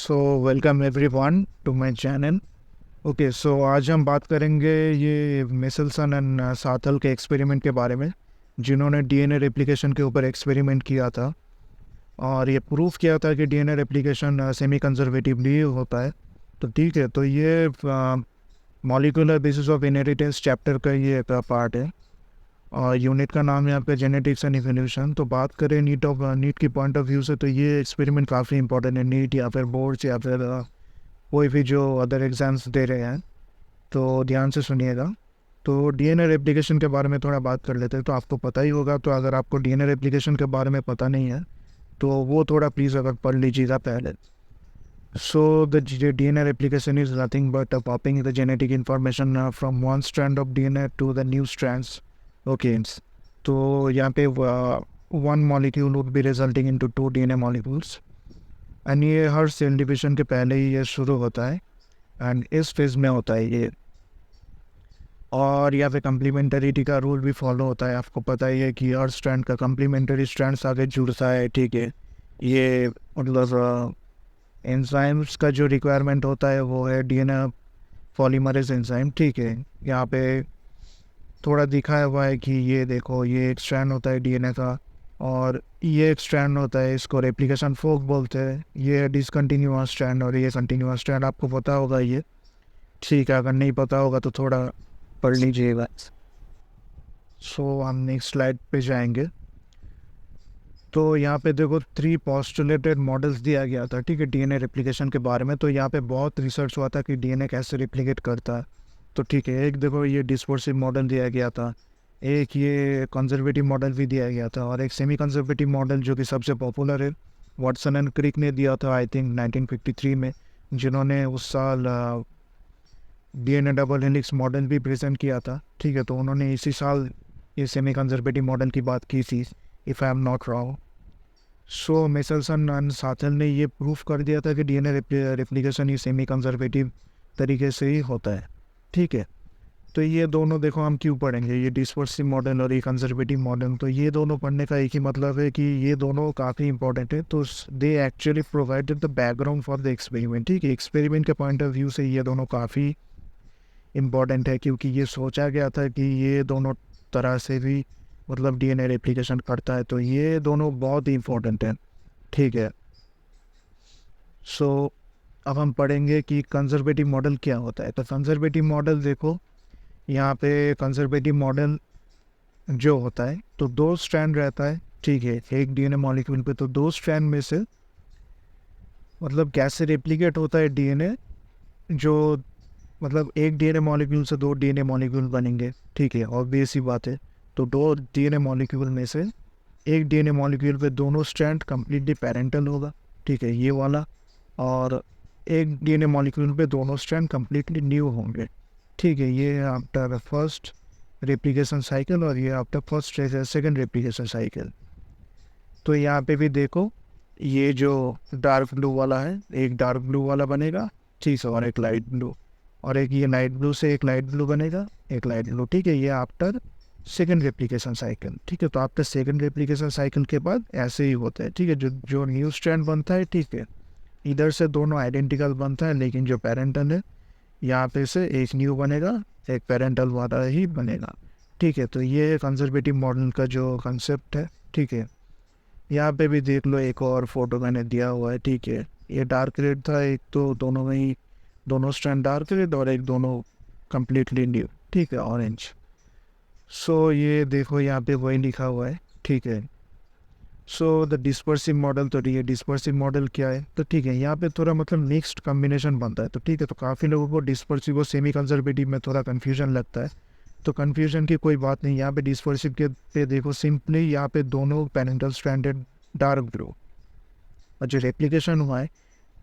So welcome everyone to my channel. Okay, so आज हम बात करेंगे ये मिसेल्सन एंड साथल के एक्सपेरिमेंट के बारे में, जिन्होंने डीएनए रेप्लिकेशन के ऊपर एक्सपेरिमेंट किया था और ये प्रूफ किया था कि डीएनए रेप्लिकेशन सेमी कंजर्वेटिवली होता है। तो ठीक है, तो ये molecular basis of inheritance chapter का ये पार्ट है और यूनिट का नाम है आपका जेनेटिक्स एंड इवोल्यूशन। तो बात करें नीट की पॉइंट ऑफ व्यू से, तो ये एक्सपेरिमेंट काफ़ी इंपॉर्टेंट है नीट या फिर बोर्ड्स या फिर कोई भी जो अदर एग्ज़ाम्स दे रहे हैं। तो ध्यान से सुनिएगा। तो डीएनए रेप्लिकेशन के बारे में थोड़ा बात कर लेते हैं। तो आपको पता ही होगा, तो अगर आपको डीएनए रेप्लिकेशन के बारे में पता नहीं है तो वो थोड़ा प्लीज़ अगर पढ़ लीजिएगा पहले। So the DNA replication is nothing but popping the genetic information from one strand of DNA to the new strands. Okay, तो यहाँ पे one molecule would be resulting into two DNA molecules and ये हर cell division के पहले ही ये शुरू होता है एंड इस फेज में होता है ये। और यहाँ पे कम्प्लीमेंटरिटी का रूल भी फॉलो होता है। आपको पता ही है कि हर स्ट्रैंड का कम्प्लीमेंटरी स्ट्रैंड्स आगे जुड़ता है। ठीक है, ये मतलब एंजाइम्स का जो रिक्वायरमेंट होता है वो है डीएनए पॉलीमरेज एंजाइम। ठीक है, यहाँ पे थोड़ा दिखाया हुआ है कि ये देखो, ये एक स्ट्रैंड होता है डीएनए का और ये एक स्ट्रैंड होता है, इसको रेप्लिकेशन फोर्क बोलते हैं। ये डिसकंटिन्यूअस स्ट्रैंड और ये कंटिन्यूअस स्ट्रैंड, आपको पता होगा ये। ठीक है, अगर नहीं पता होगा तो थोड़ा पढ़ लीजिएगा। सो हम नेक्स्ट स्लाइड पे जाएंगे। तो यहाँ पे देखो 3 पोस्टुलेटेड मॉडल्स दिया गया था, ठीक है, डीएनए रेप्लिकेशन के बारे में। तो यहाँ पे बहुत रिसर्च हुआ था कि डीएनए कैसे रेप्लिकेट करता है। तो ठीक है, एक देखो ये डिस्पर्सिव मॉडल दिया गया था, एक ये कंजर्वेटिव मॉडल भी दिया गया था और एक सेमी कंजर्वेटिव मॉडल जो कि सबसे पॉपुलर है, वाटसन एंड क्रिक ने दिया था आई थिंक 1953 में, जिन्होंने उस साल डीएनए डबल हेलिक्स मॉडल भी प्रेजेंट किया था। ठीक है, तो उन्होंने इसी साल ये सेमी कंजर्वेटिव मॉडल की बात की थी, if I am not wrong. So Meselson and Stahl ने ये प्रूफ कर दिया था कि डीएनए रेप्लिकेशन ये सेमी कंजर्वेटिव तरीके से ही होता है। ठीक है, तो ये दोनों देखो हम क्यों पढ़ेंगे, ये डिस्पर्सिव मॉडल और ये कंजर्वेटिव मॉडल। तो ये दोनों पढ़ने का एक ही मतलब है कि ये दोनों काफ़ी इंपॉर्टेंट है। तो they actually provided the background for the experiment. ठीक है, एक्सपेरिमेंट के पॉइंट ऑफ व्यू से ये दोनों काफ़ी इम्पॉर्टेंट है, क्योंकि ये सोचा गया था कि ये दोनों तरह से भी मतलब डीएनए रेप्लिकेशन करता है। तो ये दोनों बहुत ही इम्पोर्टेंट है। ठीक है, सो अब हम पढ़ेंगे कि कंजर्वेटिव मॉडल क्या होता है। तो कंजर्वेटिव मॉडल देखो, यहाँ पे कंजर्वेटिव मॉडल जो होता है तो 2 स्ट्रैंड रहता है। ठीक है, एक डीएनए मॉलिक्यूल पे, तो 2 स्ट्रैंड में से मतलब कैसे रेप्लिकेट होता है डीएनए, जो मतलब एक डीएनए मॉलिक्यूल से 2 डीएनए मॉलिक्यूल बनेंगे। ठीक है, ऑब्वियस सी बात है। तो 2 डीएनए मॉलिक्यूल में से एक डीएनए मॉलिक्यूल पे दोनों स्ट्रैंड कम्प्लीटली पैरेंटल होगा। ठीक है, ये वाला। और एक डीएनए मॉलिक्यूल पे दोनों स्ट्रैंड कम्प्लीटली न्यू होंगे। ठीक है, ये आफ्टर फर्स्ट रेप्लिकेशन साइकिल और ये after first second replication cycle. तो यहाँ पे भी देखो, ये जो डार्क ब्लू वाला है, एक डार्क ब्लू वाला बनेगा, ठीक है, और एक लाइट ब्लू, और एक ये लाइट ब्लू से एक लाइट ब्लू बनेगा, एक लाइट ब्लू। ठीक है, ये आफ्टर सेकेंड रेप्लिकेशन साइकिल। ठीक है, तो आफ्टर सेकेंड रेप्लिकेशन साइकिल के बाद ऐसे ही होता है। ठीक है, जो जो न्यू स्ट्रैंड बनता है, ठीक है, इधर से दोनों आइडेंटिकल बनता है, लेकिन जो पेरेंटल है यहाँ पे से एक न्यू बनेगा, एक पेरेंटल वाला ही बनेगा। ठीक है, तो ये कंजर्वेटिव मॉडल का जो कंसेप्ट है। ठीक है, यहाँ पे भी देख लो, एक और फोटो मैंने दिया हुआ है। ठीक है, ये डार्क रेड था, एक तो दोनों में ही दोनों स्ट्रैंड डार्क रेड और एक दोनों कम्प्लीटली न्यू। ठीक है, ऑरेंज। सो ये देखो यहाँ पे वही लिखा हुआ है। ठीक है, सो द डिस्पर्सिव मॉडल, तो ये डिस्पर्सिव मॉडल क्या है, तो ठीक है, यहाँ पे थोड़ा मतलब मिक्स्ड कॉम्बिनेशन बनता है। तो ठीक है, तो काफ़ी लोगों को डिस्पर्सिव और सेमी कंजर्वेटिव में थोड़ा कन्फ्यूजन लगता है। तो कन्फ्यूजन की कोई बात नहीं, यहाँ पे डिस्पर्सिव के पे देखो, सिंपली यहाँ पे दोनों पेरेंटल स्ट्रैंडेड डार्क ब्लू और जो रेप्लिकेशन हुआ है।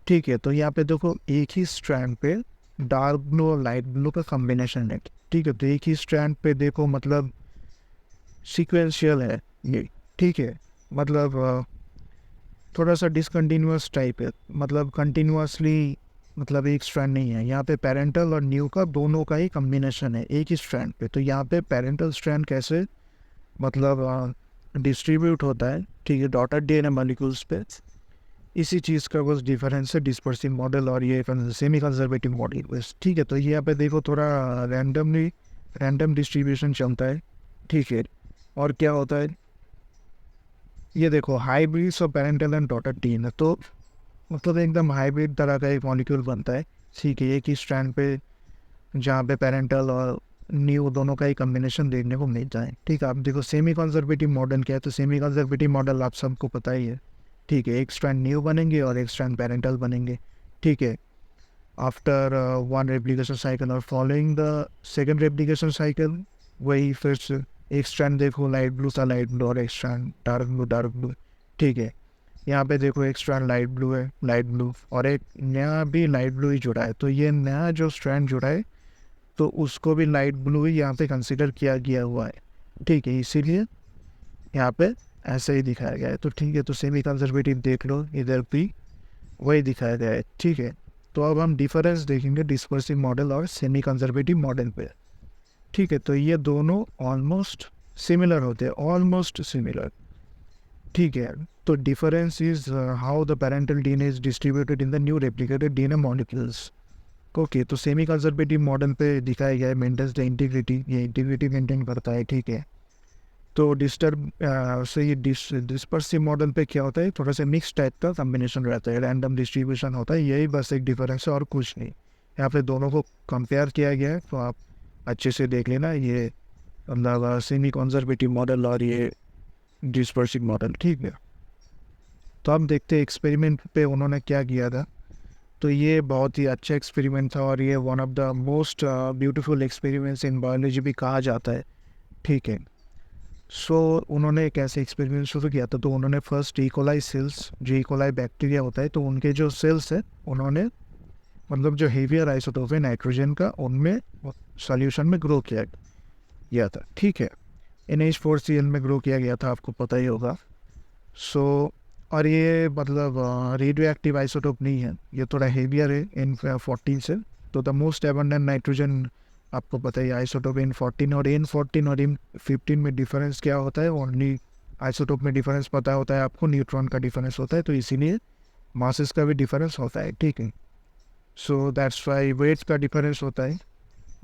ठीक है, तो यहाँ पे देखो एक ही स्ट्रैंड पे डार्क ब्लू और लाइट ब्लू का कॉम्बिनेशन है। ठीक है, तो एक ही स्ट्रैंड पे देखो मतलब सीक्वेंशियल है ये। ठीक है, मतलब थोड़ा सा डिसकंटिन्यूअस टाइप है, मतलब कंटिन्यूअसली मतलब एक स्ट्रैंड नहीं है। यहाँ पे पेरेंटल और न्यू का दोनों का ही कम्बिनेशन है एक ही स्ट्रैंड पे। तो यहाँ पे पेरेंटल स्ट्रैंड कैसे मतलब डिस्ट्रीब्यूट होता है, ठीक है, डॉटर डीएनए मॉलिक्यूल्स पे, इसी चीज़ का बस डिफरेंस है डिस्पर्सिव मॉडल और ये सेमी कंजर्वेटिव मॉडल बस। ठीक है, तो यहाँ पे देखो थोड़ा रैंडम डिस्ट्रीब्यूशन चलता है। ठीक है, और क्या होता है ये देखो हाइब्रिड्स और पेरेंटल एंड डॉटर टीन है, तो मतलब एकदम हाइब्रिड तरह का एक मॉलिक्यूल बनता है। ठीक है, एक ही स्ट्रैंड पे जहाँ पे पेरेंटल और न्यू दोनों का ही कम्बिनेशन देखने को मिलता है। ठीक है, आप देखो सेमी कंजर्वेटिव मॉडल क्या है, तो सेमी कंजर्वेटिव मॉडल आप सबको पता ही है। ठीक है, एक स्ट्रैंड न्यू बनेंगे और एक स्ट्रैंड पेरेंटल बनेंगे। ठीक है, आफ्टर वन रेप्लिकेशन साइकिल और following the second replication cycle वही फिर से एक स्ट्रैंड देखो लाइट ब्लू सा लाइट ब्लू और एक स्ट्रैंड डार्क ब्लू। ठीक है, यहाँ पे देखो एक स्ट्रैंड लाइट ब्लू है लाइट ब्लू और एक नया भी लाइट ब्लू ही जुड़ा है, तो ये नया जो स्ट्रैंड जुड़ा है तो उसको भी लाइट ब्लू ही यहाँ पे कंसिडर किया गया हुआ है। ठीक है, इसीलिए यहाँ पे ऐसे ही दिखाया गया है। तो ठीक है, तो सेमी कंजर्वेटिव देख लो, इधर भी वही दिखाया गया है। ठीक है, तो अब हम डिफरेंस देखेंगे डिस्पर्सिव मॉडल और सेमी कंजर्वेटिव मॉडल पे। ठीक है, तो ये दोनों ऑलमोस्ट सिमिलर होते हैं, ऑलमोस्ट सिमिलर। ठीक है, तो difference is how the parental DNA is distributed in the new replicated DNA molecules. Okay, तो सेमी कंजर्वेटिव मॉडल पे दिखाया गया है मेंटेन्स द इंटीग्रिटी, ये इंटीग्रिटी मेंटेन करता है। ठीक है, तो ये डिस्पर्सिव मॉडल पे क्या होता है, थोड़ा सा मिक्स टाइप का कॉम्बिनेशन रहता है, रैंडम डिस्ट्रीब्यूशन होता है, यही बस एक डिफरेंस है और कुछ नहीं। यहाँ पे दोनों को कंपेयर किया गया है, तो आप अच्छे से देख लेना, ये मतलब सेमी कंजर्वेटिव मॉडल और ये डिस्पर्सिव मॉडल। ठीक है, तो अब देखते हैं एक्सपेरिमेंट पे उन्होंने क्या किया था। तो ये बहुत ही अच्छा एक्सपेरिमेंट था और ये one of the most beautiful experiments in biology भी कहा जाता है। ठीक है, सो उन्होंने एक ऐसे एक्सपेरिमेंट शुरू किया था, तो उन्होंने फर्स्ट इकोलाई सेल्स, जो इकोलाई बैक्टीरिया होता है, तो उनके जो सेल्स है उन्होंने मतलब जो हेवियर आइसोटोप है नाइट्रोजन का, उनमें सॉल्यूशन में ग्रो किया गया था। ठीक है, NH4Cl में ग्रो किया गया था, आपको पता ही होगा। सो और ये मतलब रेडियो एक्टिव आइसोटोप नहीं है, ये थोड़ा हेवियर है N14 से। तो द मोस्ट एबंडेंट नाइट्रोजन आपको पता है आइसोटोप N14 और N14 और N15 में डिफरेंस क्या होता है, ओनली आइसोटोप में डिफरेंस पता होता है आपको, न्यूट्रॉन का डिफरेंस होता है, तो इसीलिए मासेस का भी डिफरेंस होता है। ठीक है, सो दैट्स वाई वेट का डिफरेंस होता है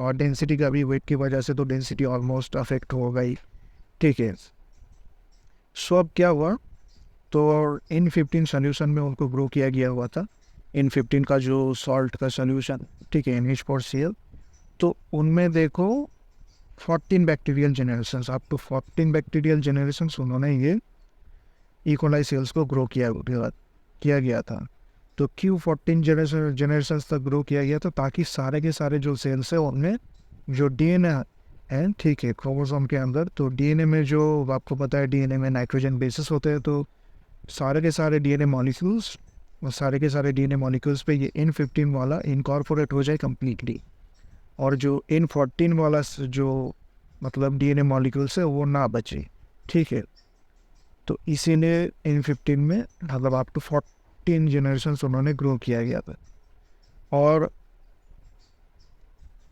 और डेंसिटी का भी, वेट की वजह से तो डेंसिटी ऑलमोस्ट अफेक्ट होगा ही। ठीक है, सो अब क्या हुआ, तो N15 सोल्यूशन में उनको ग्रो किया गया हुआ था, N15 का जो सॉल्ट का सोल्यूशन। ठीक है, NH4Cl, तो उनमें देखो 14 bacterial generations, up to 14 bacterial generations उन्होंने ये इकोलाई सेल्स को ग्रो किया गया था। तो क्यों 14 जनरेशंस तक ग्रो किया गया था, ताकि सारे के सारे जो सेल्स है उनमें जो डीएनए है, ठीक है, क्रोमोसोम के अंदर, तो डीएनए में जो आपको पता है डीएनए में नाइट्रोजन बेसिस होते हैं, तो सारे के सारे डीएनए मॉलिक्यूल्स पे ये N15 वाला इनकॉर्पोरेट हो जाए कम्प्लीटली, और जो N14 वाला जो मतलब डीएनए मॉलिक्यूल्स है वो ना बचे। ठीक है, तो इसीलिए N15 में मतलब अप टू 14 जनरेशंस उन्होंने ग्रो किया गया था। और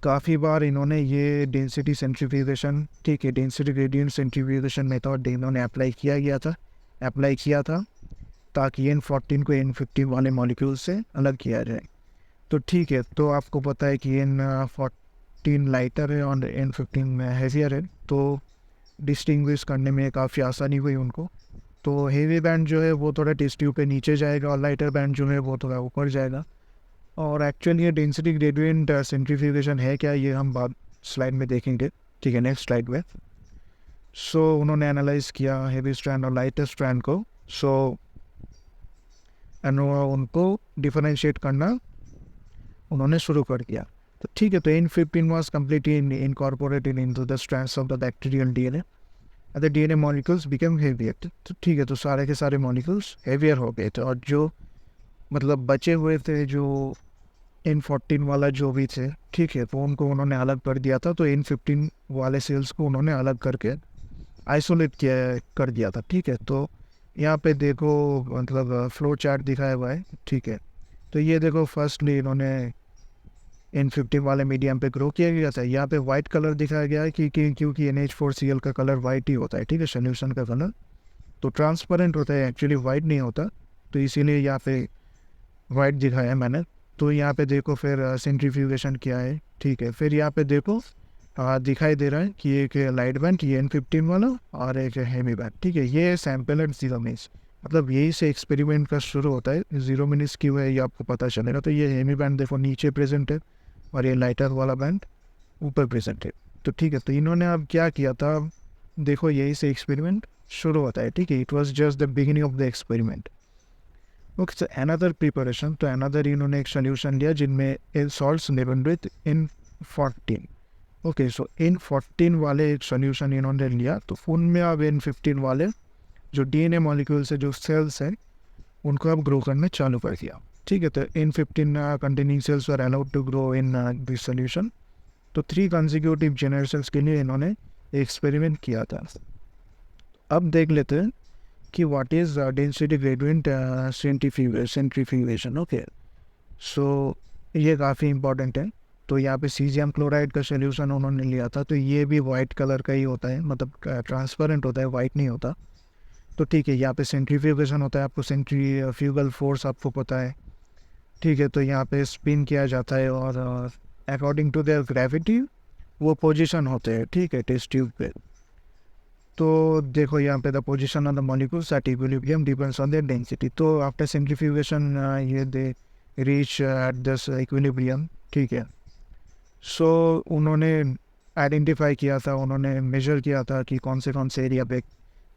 काफ़ी बार इन्होंने ये डेंसिटी सेंट्रीफ्यूगेशन, ठीक है, डेंसिटी ग्रेडियंट सेंट्रीफ्यूगेशन मेथड इन्होंने अप्लाई किया था ताकि N14 को N15 वाले मॉलिक्यूल से अलग किया जाए। तो ठीक है, तो आपको पता है कि N14 लाइटर है और N15 में हेवियर है, तो डिस्टिंग्विश करने में काफ़ी आसानी हुई उनको। तो हेवी बैंड जो है वो थोड़ा टेस्ट ट्यूब पे नीचे जाएगा और लाइटर बैंड जो है वो थोड़ा ऊपर जाएगा। और एक्चुअली ये डेंसिटी ग्रेडियंट सेंट्रीफ्यूगेशन है क्या, ये हम बाद स्लाइड में देखेंगे। ठीक है, नेक्स्ट स्लाइड में। सो उन्होंने एनालाइज किया हेवी स्ट्रैंड और लाइटर स्ट्रैंड को, सो उनको डिफरेंशिएट करना उन्होंने शुरू कर दिया। तो ठीक है, तो N15 was completely incorporated into the strands of the bacterial DNA and the DNA molecules became heavier। तो ठीक है, तो सारे के सारे मॉलिक्यूल्स हेवियर हो गए थे, और जो मतलब बचे हुए थे जो N14 वाला जो भी थे, ठीक है, तो उनको उन्होंने अलग कर दिया था। तो N15 वाले सेल्स को उन्होंने अलग करके आइसोलेट कर दिया था। ठीक है, तो यहाँ पे देखो मतलब फ्लो चार्ट दिखाया हुआ है। ठीक है, तो ये देखो फर्स्टली इन्होंने N15 वाले मीडियम पे ग्रो किया गया था। यहाँ पे वाइट कलर दिखाया गया है क्योंकि NH4Cl का कलर वाइट ही होता है। ठीक है, सोल्यूशन का कलर तो ट्रांसपेरेंट होता है, एक्चुअली वाइट नहीं होता। तो इसीलिए यहाँ पे वाइट दिखाया है मैंने। तो यहाँ पे देखो फिर सेंट्रीफ्यूगेशन किया है, ठीक है। फिर यहाँ पे देखो दिखाई दे रहा है कि एक लाइट बैंड ये N15 वाला और एक हेमी बैंड, ठीक है। ये सैम्पल एट 0 मिनट्स, मतलब यही से एक्सपेरिमेंट का शुरू होता है। 0 मिनट्स क्यों है ये आपको पता चलेगा। तो ये हेमी बैंड देखो नीचे प्रेजेंट है और ये लाइटर वाला बैंड ऊपर प्रेजेंट है। तो ठीक है, तो इन्होंने अब क्या किया था, देखो यही से एक्सपेरिमेंट शुरू होता है, ठीक है। It was just the beginning of the experiment. Okay, so another preparation, तो अनदर इन्होंने एक सोल्यूशन लिया जिनमें सॉल्ट्स लेवन with N14। Okay, so N14 वाले एक सोल्यूशन इन्होंने लिया, तो उनमें अब N15 वाले जो DNA मॉलिक्यूल से जो सेल्स हैं उनको अब ग्रो करने चालू कर दिया, ठीक है। तो N15 containing cells are allowed to grow in this solution. तो 3 कंसेक्यूटिव जनरेशंस के लिए इन्होंने एक्सपेरिमेंट किया था। अब देख लेते हैं कि what is density gradient centrifugation. Okay, so ये काफ़ी इंपॉर्टेंट है। तो यहाँ पे सीजियम क्लोराइड का सोल्यूशन उन्होंने लिया था, तो ये भी वाइट कलर का ही होता है, मतलब ट्रांसपेरेंट होता है, वाइट नहीं होता। तो ठीक है, यहाँ पे सेंट्रीफ्यूगेशन होता है, आपको सेंट्रीफ्यूगल फोर्स आपको पता है, ठीक है। तो यहाँ पे स्पिन किया जाता है और अकॉर्डिंग टू देयर ग्रेविटी वो पोजीशन होते हैं, ठीक है, टेस्ट ट्यूब पे। तो देखो यहाँ पे the position of the molecules at equilibrium depends on their density. तो आफ्टर सेंट्रीफ्यूगेशन ये they reach at this equilibrium, ठीक है। सो उन्होंने आइडेंटिफाई किया था, उन्होंने मेजर किया था कि कौन से एरिया पे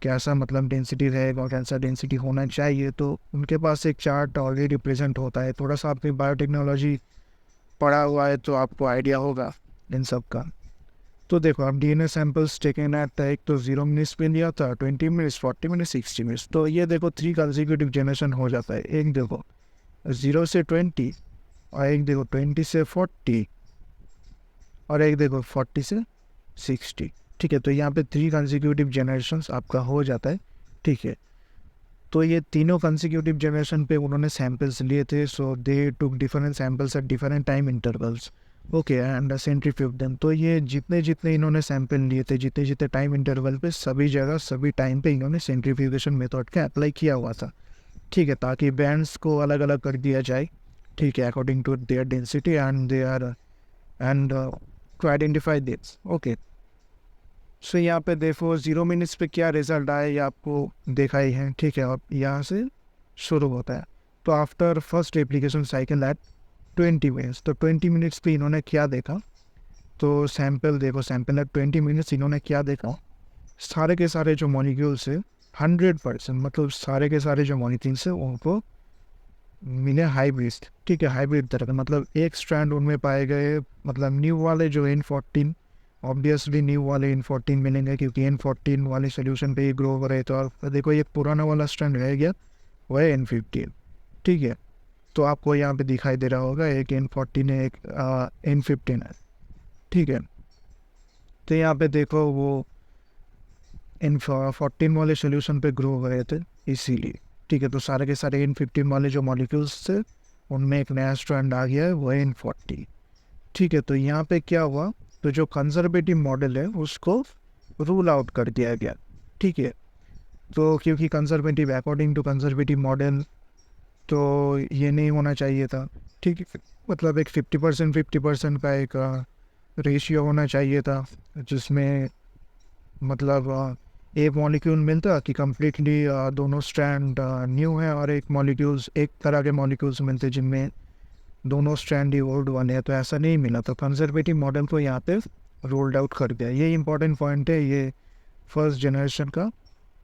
कैसा मतलब डेंसिटी रहेगा और कैसा डेंसिटी होना चाहिए। तो उनके पास एक चार्ट ऑलरेडी प्रेजेंट होता है। थोड़ा सा आपकी बायोटेक्नोलॉजी पढ़ा हुआ है तो आपको आइडिया होगा इन सब का। तो देखो आप DNA सैम्पल्स टेकन एट एक तो 0 मिनट्स पे लिया था, 20 मिनट्स, 40 मिनट्स, 60 मिनट्स। तो ये देखो 3 कंसेक्यूटिव जनरेशन हो जाता है। एक देखो 0 से 20 और एक देखो 20 से 40 और एक देखो 40 से 60, ठीक है। तो यहाँ पे 3 कंसेक्यूटिव जनरेशन्स आपका हो जाता है, ठीक है। तो ये तीनों कंसेक्यूटिव जनरेशन पे उन्होंने सैम्पल्स लिए थे। So they took different samples at different time intervals, okay, and centrifuge them. तो ये जितने जितने इन्होंने सैंपल लिए थे, जितने जितने टाइम इंटरवल पे, सभी जगह सभी टाइम पे इन्होंने सेंट्रीफ्यूगेशन मेथड का अप्लाई किया हुआ था, ठीक है, ताकि बैंड्स को अलग अलग कर दिया जाए, ठीक है, according to their density and their end to identify this. Okay, so यहाँ पे देखो 0 मिनट्स पे क्या रिजल्ट आया ये आपको देखा ही है, ठीक है। और यहाँ से शुरू होता है। तो after first application cycle at 20 minutes, तो 20 मिनट्स पे इन्होंने क्या देखा, तो सैम्पल देखो, सैम्पल एट 20 मिनट्स इन्होंने क्या देखा, सारे के सारे जो मॉलिक्यूल्स है 100%, मतलब सारे के सारे जो मॉलिक्यूल्स है उनको मिले हाइब्रिड, ठीक है, हाइब्रिड तरह का, मतलब एक स्ट्रैंड उनमें पाए गए, मतलब न्यू वाले जो N14, ऑब्वियसली न्यू वाले N14 मिलेंगे क्योंकि N14 वाले सोल्यूशन पे ही ग्रो हो रहे थे। और देखो ये पुराना वाला स्ट्रैंड रह गया, वो है N15, ठीक है। तो आपको यहाँ पे दिखाई दे रहा होगा एक N14 है, एक N15 है, ठीक है। तो यहाँ पे देखो वो N14 वाले सोल्यूशन पे ग्रो हो रहे थे इसीलिए, ठीक है। तो सारे के सारे N15 वाले जो मॉलिक्यूल्स थे उनमें एक नया स्ट्रैंड आ गया है, वो है N40, ठीक है। तो यहाँ पे क्या हुआ, तो जो कंजर्वेटिव मॉडल है उसको रूल आउट कर दिया गया, ठीक है। तो क्योंकि conservative, according to conservative model तो ये नहीं होना चाहिए था, ठीक है। मतलब एक 50% का एक रेशियो होना चाहिए था जिसमें मतलब एक मॉलिक्यूल मिलता कि कम्प्लीटली दोनों स्ट्रैंड न्यू है और एक मॉलिक्यूल्स, एक तरह के मॉलिक्यूल्स मिलते जिनमें दोनों स्ट्रैंड ही ओल्ड वाले हैं। तो ऐसा नहीं मिला, तो कंजर्वेटिव मॉडल को यहाँ पे रोल्ड आउट कर दिया। ये इंपॉर्टेंट पॉइंट है ये फर्स्ट जनरेशन का,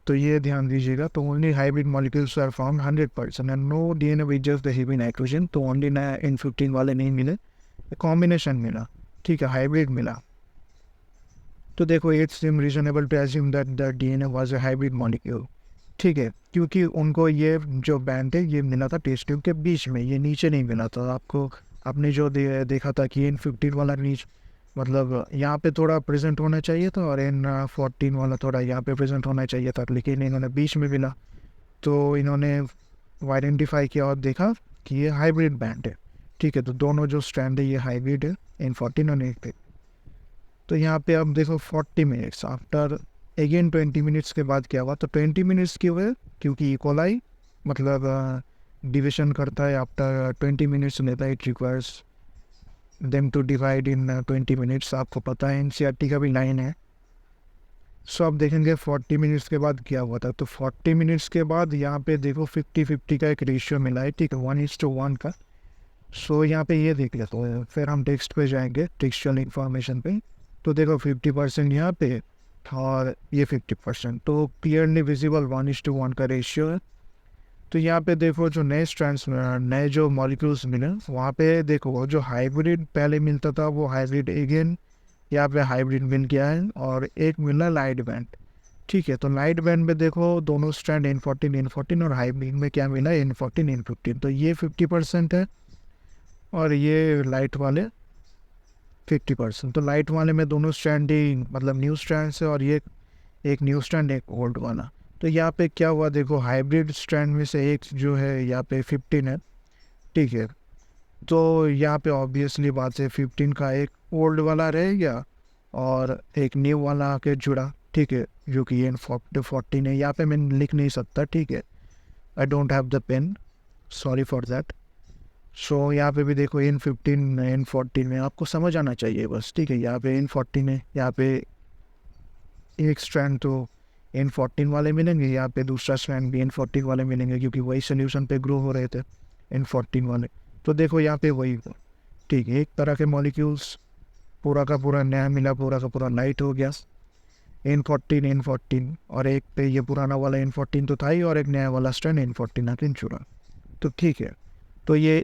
तो ये ध्यान दीजिएगा। तो only hybrid molecules are found 100% and no DNA with just the heavy nitrogen. तो ओनली नया N15 वाले नहीं मिले, कॉम्बिनेशन मिला, ठीक है, हाइब्रिड मिला। तो देखो it's seem reasonable to assume that the DNA was a hybrid molecule, ठीक है, क्योंकि उनको ये जो बैंड है ये मिला था टेस्ट ट्यूब के बीच में, ये नीचे नहीं मिला था। आपको आपने जो देखा था कि N15 वाला नीचे, मतलब यहाँ पे थोड़ा प्रेजेंट होना चाहिए था और N14 वाला थोड़ा यहाँ पे प्रेजेंट होना चाहिए था, लेकिन इन्होंने बीच में मिला। तो इन्होंने आइडेंटिफाई किया और देखा कि ये हाइब्रिड बैंड है, ठीक है। तो दोनों जो स्ट्रैंड है ये हाइब्रिड है, N14 और N15। तो यहाँ पे अब देखो 40 मिनट्स, आफ्टर अगेन 20 मिनट्स के बाद क्या हुआ, तो 20 मिनट्स क्यों हुए, क्योंकि इकोलाई मतलब डिविजन करता है आफ्टर 20 मिनट्स लेता है, it requires them to divide in 20 minutes. आपको पता है एनसीईआरटी का भी लाइन है। सो आप देखेंगे 40 मिनट्स के बाद क्या हुआ था। तो 40 मिनट्स के बाद यहाँ पे देखो 50-50 का एक रेशियो मिला है, ठीक है, 1:1 का। सो यहाँ पे ये देख लेते हैं, फिर हम टेक्स्ट पे जाएंगे, टेक्सचुअल इंफॉर्मेशन पे। तो देखो 50% यहाँ पे और ये 50%, तो क्लियरली विजिबल 1:1 का रेशियो है। तो यहाँ पे देखो जो नए जो मॉलिक्यूल्स मिले वहाँ पे देखो जो हाइब्रिड पहले मिलता था वो हाइब्रिड अगेन यहाँ पे हाइब्रिड मिल गया है, और एक मिला लाइट बैंड, ठीक है। तो लाइट बैंड में देखो दोनों स्ट्रैंड N14 और हाइब्रिड में क्या मिला N14 तो ये 50% है और ये लाइट वाले 50%। तो लाइट वाले में दोनों स्ट्रैंड ही मतलब न्यू स्ट्रैंड है, और ये एक न्यू स्ट्रैंड एक ओल्ड वाला। तो यहाँ पे क्या हुआ देखो, हाइब्रिड स्ट्रैंड में से एक जो है यहाँ पे 15 है, ठीक है। तो यहाँ पे ऑब्वियसली बात है 15 का एक ओल्ड वाला रह गया और एक न्यू वाला आके जुड़ा, ठीक है, जो कि N14 है। यहाँ पे मैं लिख नहीं सकता, ठीक है, I don't have the pen, sorry for that. So यहाँ पे भी देखो N15 N14 में आपको समझ आना चाहिए बस, ठीक है। यहाँ पे N14 है, यहाँ पे एक स्ट्रैंड तो N14 वाले मिलेंगे, यहाँ पे दूसरा स्ट्रैंड भी N14 वाले मिलेंगे, क्योंकि वही सोल्यूशन पे ग्रो हो रहे थे N14 वाले। तो देखो यहाँ पे वही, ठीक है, एक तरह के मॉलिक्यूल्स पूरा का पूरा नया मिला, पूरा का पूरा लाइट हो गया N14 और एक पे ये पुराना वाला N14 तो था ही, और एक नया वाला स्ट्रैंड N14 आके जुड़ा। तो ठीक है, तो ये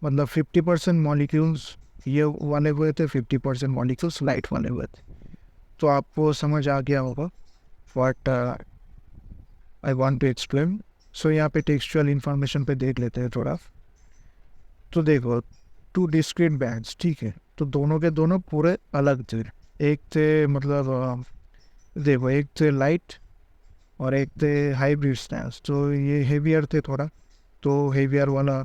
मतलब 50% मॉलिक्यूल्स ये वाले हुए थे, 50% मॉलिक्यूल्स लाइट वाले हुए थे। तो आपको समझ आ गया होगा what I want to explain. So यहाँ पे टेक्सचुअल इंफॉर्मेशन पे देख लेते हैं थोड़ा। तो देखो 2 डिस्क्रीट बैंड्स, ठीक है, तो दोनों के दोनों पूरे अलग थे। एक थे मतलब देखो एक थे लाइट और एक थे हाइब्रिड स्टैंड्स। तो ये हेवियर थे थोड़ा, तो हेवियर वाला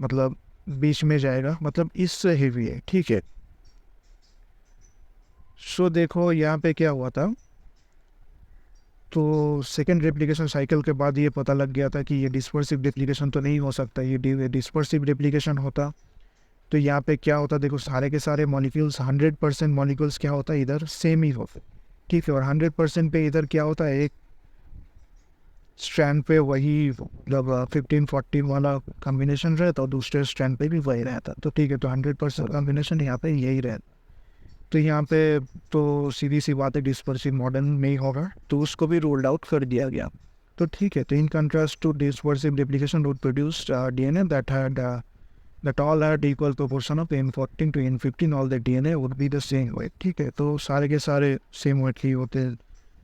मतलब बीच में जाएगा, मतलब इससे हेवी है, ठीक है। सो देखो यहाँ पे क्या हुआ था, तो सेकेंड रेप्लिकेशन साइकिल के बाद ये पता लग गया था कि ये डिस्पर्सिव रेप्लिकेशन तो नहीं हो सकता, ये डिस्पर्सिव रेप्लिकेशन होता तो यहाँ पे क्या होता, देखो सारे के सारे मॉलिक्यूल्स 100% मॉलिक्यूल्स क्या होता है इधर सेम ही होते, ठीक है, और 100% पे इधर क्या होता है एक स्ट्रैंड पे वही मतलब 15-14 वाला कॉम्बिनेशन रहता और दूसरे स्ट्रैंड पे भी वही रहता। तो ठीक है, तो 100% कॉम्बिनेशन यहाँ पे यही रहता। तो यहाँ पे तो सीधी सी बात है डिस्पर्सिव मॉडर्न में ही होगा, तो उसको भी रोल्ड आउट कर दिया गया। तो ठीक है, तो in contrast to dispersive replication would produce DNA that all had equal proportion of N14 to N15, all the DNA would be the same weight, ठीक है। तो सारे के सारे सेम वेट ही होते हैं,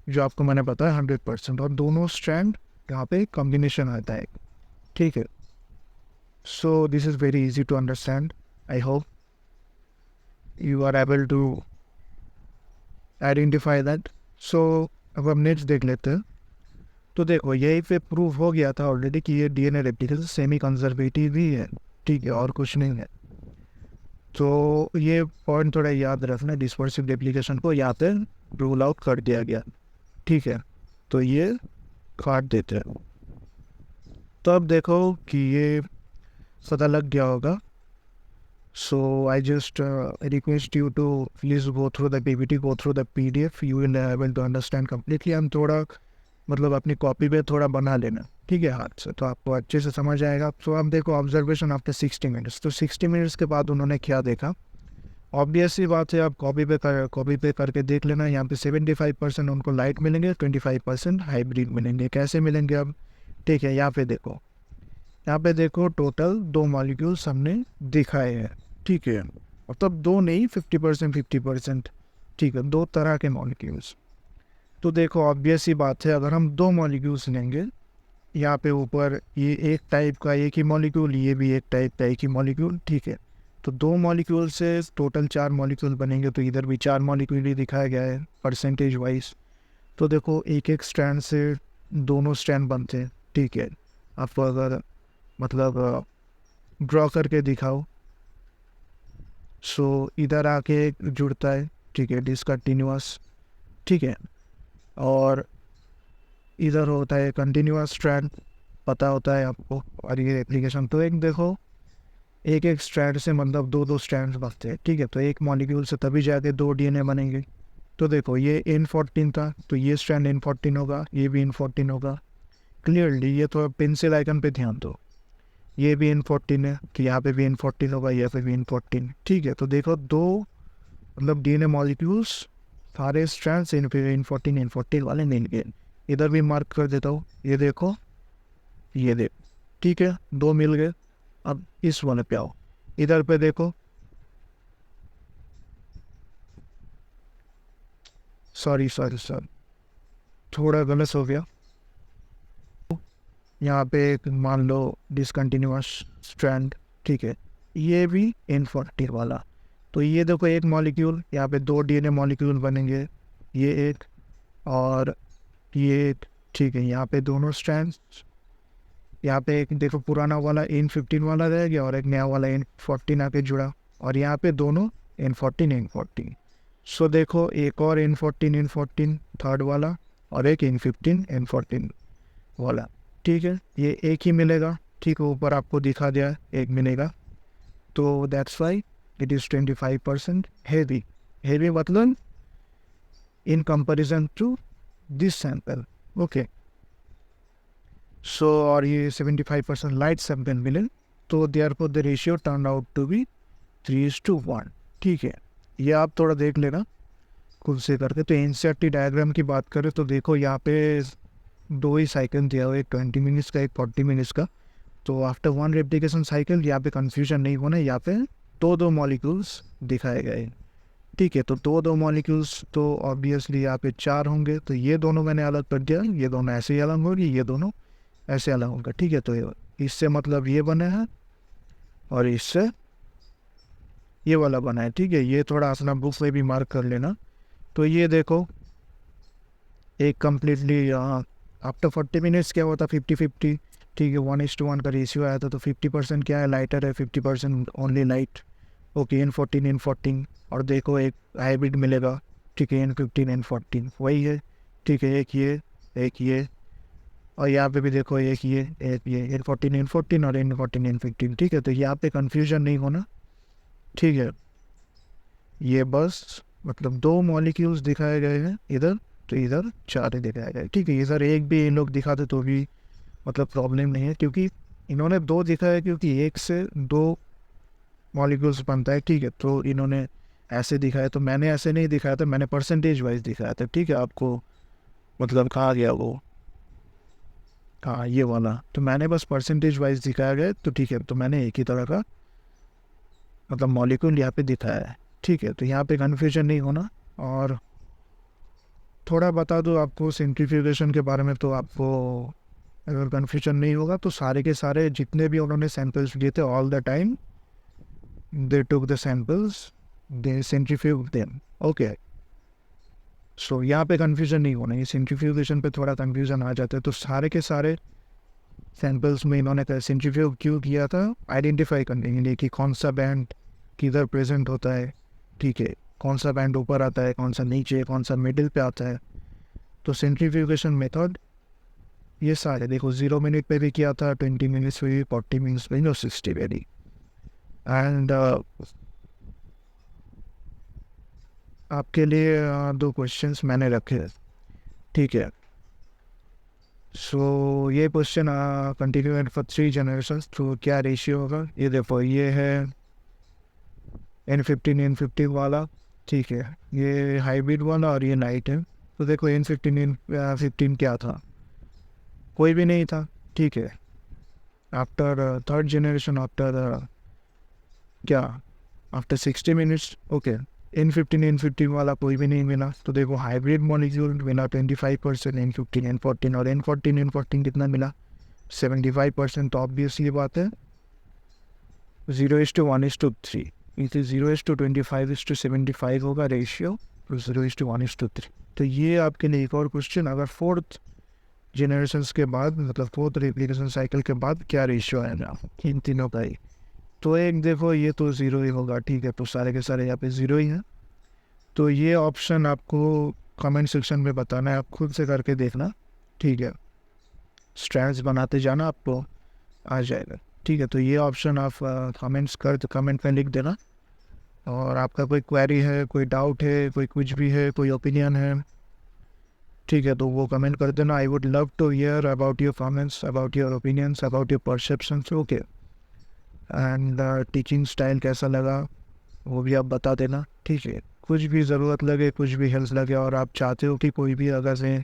जो आपको मैंने बताया 100%, और दोनों स्ट्रैंड यहाँ पे कॉम्बिनेशन आता है, ठीक है। So this is very easy to understand, I hope you are able to identify that. So अब हम नेक्स्ट देख लेते हैं। तो देखो यही पे प्रूव हो गया था ऑलरेडी कि ये DNA रेप्लिकेशन सेमी कंजर्वेटिव ही है, ठीक है, और कुछ नहीं है। तो ये पॉइंट थोड़ा याद रखना, डिस्पर्सिव रेप्लिकेशन को यहाँ पे रूल आउट कर दिया गया, ठीक है। तो ये काट देते हैं। तो अब देखो कि ये पता लग गया होगा। So I just request you to please go through the PPT, go through the PDF, you will able to understand completely. हम थोड़ा मतलब अपनी कॉपी पे थोड़ा बना लेना, ठीक है, हाथ से, तो आपको अच्छे से समझ आएगा। तो आप देखो ऑब्जर्वेशन आफ्टर 60 मिनट्स, तो 60 मिनट्स के बाद उन्होंने क्या देखा, ऑब्वियस ही बात है, आप कॉपी पे करके देख लेना। यहाँ पे 75% उनको लाइट मिलेंगे, 25% हाइब्रिड मिलेंगे। कैसे मिलेंगे अब, ठीक है, यहाँ पे देखो टोटल 2 मॉलिक्यूल्स हमने दिखाए हैं, ठीक है, मतलब 2 नहीं 50%, ठीक है, 2 तरह के मॉलिक्यूल्स। तो देखो ऑब्वियस ही बात है, अगर हम 2 मॉलिक्यूल्स लेंगे, यहाँ पे ऊपर ये एक टाइप का एक ही मॉलिक्यूल, ये भी एक टाइप का एक ही मॉलिक्यूल, ठीक है। तो 2 मॉलिक्यूल से टोटल 4 मॉलिक्यूल बनेंगे, तो इधर भी 4 मॉलिक्यूल ही दिखाया गया है परसेंटेज वाइज। तो देखो एक एक स्ट्रैंड से दोनों स्ट्रैंड बनते हैं, ठीक है। आपको अगर मतलब ड्रॉ करके दिखाओ, सो इधर आके जुड़ता है, ठीक है, डिसकंटिन्यूअस, ठीक है, और इधर होता है कंटिन्यूअस स्ट्रैंड, पता होता है आपको। और ये एप्लीकेशन तो एक देखो, एक एक स्ट्रैंड से मतलब दो दो स्ट्रैंड्स बनते हैं, ठीक है। तो एक मॉलिक्यूल से तभी जाके दो डीएनए बनेंगे। तो देखो ये N14 था, तो ये स्ट्रैंड N14 होगा, ये भी N14 होगा। क्लियरली ये तो पेंसिल आइकन पे ध्यान दो, ये भी N14 है, तो यहाँ पे भी N14 होगा, यहाँ पे भी N14, ठीक है। तो देखो दो मतलब डीएनए मॉलिक्यूल्स सारे स्ट्रैंड्स N14 N14 वाले मिल गए। इधर भी मार्क कर देता हूँ, ये देखो, ये देखो, ठीक है, दो मिल गए। अब इस वाले पे आओ, इधर पे देखो, सॉरी सॉरी सॉरी, थोड़ा गलत हो गया। यहाँ पे एक मान लो डिसकंटिन्यूअस स्ट्रैंड, ठीक है, ये भी N14 वाला। तो ये देखो एक मॉलिक्यूल, यहाँ पे दो डीएनए मॉलिक्यूल बनेंगे, ये एक और ये एक, ठीक है। यहाँ पे दोनों स्ट्रैंड्स, यहाँ पे एक देखो पुराना वाला N15 वाला रह गया और एक नया वाला N14 आके जुड़ा, और यहाँ पे दोनों N14 N14। सो देखो एक और N14 N14 थर्ड वाला, और एक N15 N14 वाला, ठीक है। ये एक ही मिलेगा, ठीक है, ऊपर आपको दिखा दिया एक मिलेगा। तो that's why it is 25% heavy. Heavy मतलब in comparison to this sample, okay. So और ये 75% लाइट सैंपल मिले, तो therefore the ratio turn out to be 3:1, ठीक है। ये आप थोड़ा देख लेना खुद से करके। तो एनसीईआरटी डायग्राम की बात करें तो देखो यहाँ पे दो ही साइकिल दिया हुआ, एक 20 मिनट्स का, एक 40 मिनट्स का। तो आफ्टर वन रेप्लिकेशन साइकिल यहाँ पे कंफ्यूजन नहीं होना, यहाँ पे दो दो मॉलिक्यूल्स दिखाए गए, ठीक है। तो दो दो मॉलिक्यूल्स तो ऑब्वियसली यहाँ पे चार होंगे, तो ये दोनों मैंने अलग कर दिया, ये दोनों ऐसे ही अलग होंगे, ये दोनों ऐसे अलग होंगे, ठीक है। तो इससे मतलब ये बने हैं और इससे ये वाला बना है, ठीक है। ये थोड़ा अपना बुक में भी मार्क कर लेना। तो ये देखो एक कम्प्लीटली आफ्टर 40 मिनट्स क्या हुआ था, 50-50, ठीक है। 1:1 का रेशियो आया था, तो 50% क्या है, लाइटर है, 50% only light, okay. N14 N14, और देखो एक हाइब्रिड मिलेगा, ठीक है, N15 N14 वही है, ठीक है। एक ये और यहाँ पे भी देखो एक ये N14 N14 और N14 N15, ठीक है। तो यहाँ पे कंफ्यूजन नहीं होना, ठीक है। ये बस मतलब दो मॉलिक्यूल्स दिखाए गए हैं इधर, तो इधर चार ही दिखाए गए, ठीक है। इधर एक भी इन लोग दिखाते तो भी मतलब प्रॉब्लम नहीं है, क्योंकि इन्होंने दो दिखाया, क्योंकि एक से दो मॉलिक्यूल्स बनता है, ठीक है। तो इन्होंने ऐसे दिखाया, तो मैंने ऐसे नहीं दिखाया था, मैंने परसेंटेज वाइज दिखाया था, ठीक है। आपको मतलब कहा गया वो, हाँ ये वाला, तो मैंने बस परसेंटेज वाइज दिखाया गया, तो ठीक है। तो मैंने एक ही तरह का मतलब मॉलिक्यूल यहाँ पे दिखाया है, ठीक है। तो यहाँ पे कन्फ्यूजन नहीं होना। और थोड़ा बता दूँ आपको सेंट्रीफ्यूगेशन के बारे में, तो आपको अगर कन्फ्यूजन नहीं होगा तो सारे के सारे जितने भी उन्होंने सैंपल्स लिए थे, all the time they took the samples, they centrifuge them, okay. So यहाँ पे कन्फ्यूजन नहीं होना, ये सेंट्रीफ्यूगेशन पे थोड़ा कन्फ्यूजन आ जाता है। तो सारे के सारे सैंपल्स में इन्होंने सेंट्रीफ्यूग क्यों किया था, आइडेंटिफाई करने के लिए कि कौन सा बैंड किधर प्रेजेंट होता है, ठीक है। कौन सा बैंड ऊपर आता है, कौन सा नीचे, कौन सा मिडिल पे आता है। तो सेंट्रीफ्यूगेशन मेथड ये सारे देखो 0 मिनट पे भी किया था, 20 मिनट्स पे भी, 40 मिनट्स पे भी, और 60 पे भी। एंड आपके लिए दो क्वेश्चंस मैंने रखे हैं, ठीक है। सो ये क्वेश्चन कंटिन्यू फॉर 3 जनरेशंस, तो क्या रेशियो होगा, ये देखो ये है N15 N15 वाला, ठीक है। ये हाइब्रिड वाला और ये नाइट है। तो देखो N15 N15 क्या था, कोई भी नहीं था, ठीक है। आफ्टर थर्ड जनरेशन, आफ्टर क्या, after 60 minutes, okay, N15 N15 वाला कोई भी नहीं मिला। तो देखो हाइब्रिड मॉलिक्यूल मिला 25%, N15 N14, और N14 N14 कितना मिला, 75%। तो ऑब्वियसली बात है 0:1:3, इसे 0:25:75 होगा रेशियो, तो 0:1:3। तो ये आपके लिए एक और क्वेश्चन, अगर फोर्थ जनरेशन्स के बाद मतलब फोर्थ रेप्लिकेशन साइकिल के बाद क्या रेशियो आएगा इन तीनों का ही। तो एक देखो ये तो ज़ीरो ही होगा, ठीक है। तो सारे के सारे यहाँ पे ज़ीरो ही हैं। तो ये ऑप्शन आपको कमेंट सेक्शन में बताना है, आप खुद से करके देखना, ठीक है, स्ट्रैंड्स बनाते जाना, आपको आ जाएगा। ठीक है, तो ये ऑप्शन आप कमेंट में लिख देना। और आपका कोई क्वेरी है, कोई डाउट है, कोई कुछ भी है, कोई ओपिनियन है, ठीक है, तो वो कमेंट कर देना। I would love to hear about your comments, about your opinions, about your perceptions. Okay, and teaching style कैसा लगा वो भी आप बता देना। ठीक है, कुछ भी ज़रूरत लगे, कुछ भी हेल्प लगे, और आप चाहते हो कि कोई भी अगर से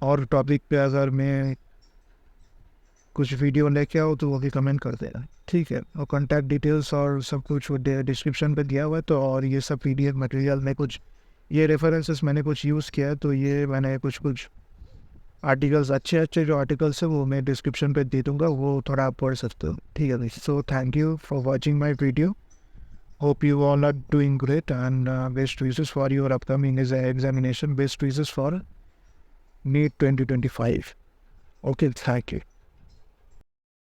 और टॉपिक पे अगर मैं कुछ वीडियो लेके आओ तो वो भी कमेंट कर देना। ठीक है, और कॉन्टैक्ट डिटेल्स और सब कुछ वो डिस्क्रिप्शन पे दिया हुआ है। तो और ये सब PDF मटेरियल में कुछ ये रेफरेंसेस मैंने कुछ यूज़ किया है, तो ये मैंने कुछ आर्टिकल्स अच्छे जो आर्टिकल्स है वो मैं डिस्क्रिप्शन पे दे दूँगा, वो थोड़ा आप पढ़ सकते हो। ठीक है भाई, so thank you for watching my video. Hope you all are doing great, and best wishes for your upcoming examination. Best wishes for NEET 2025. Okay, thank you.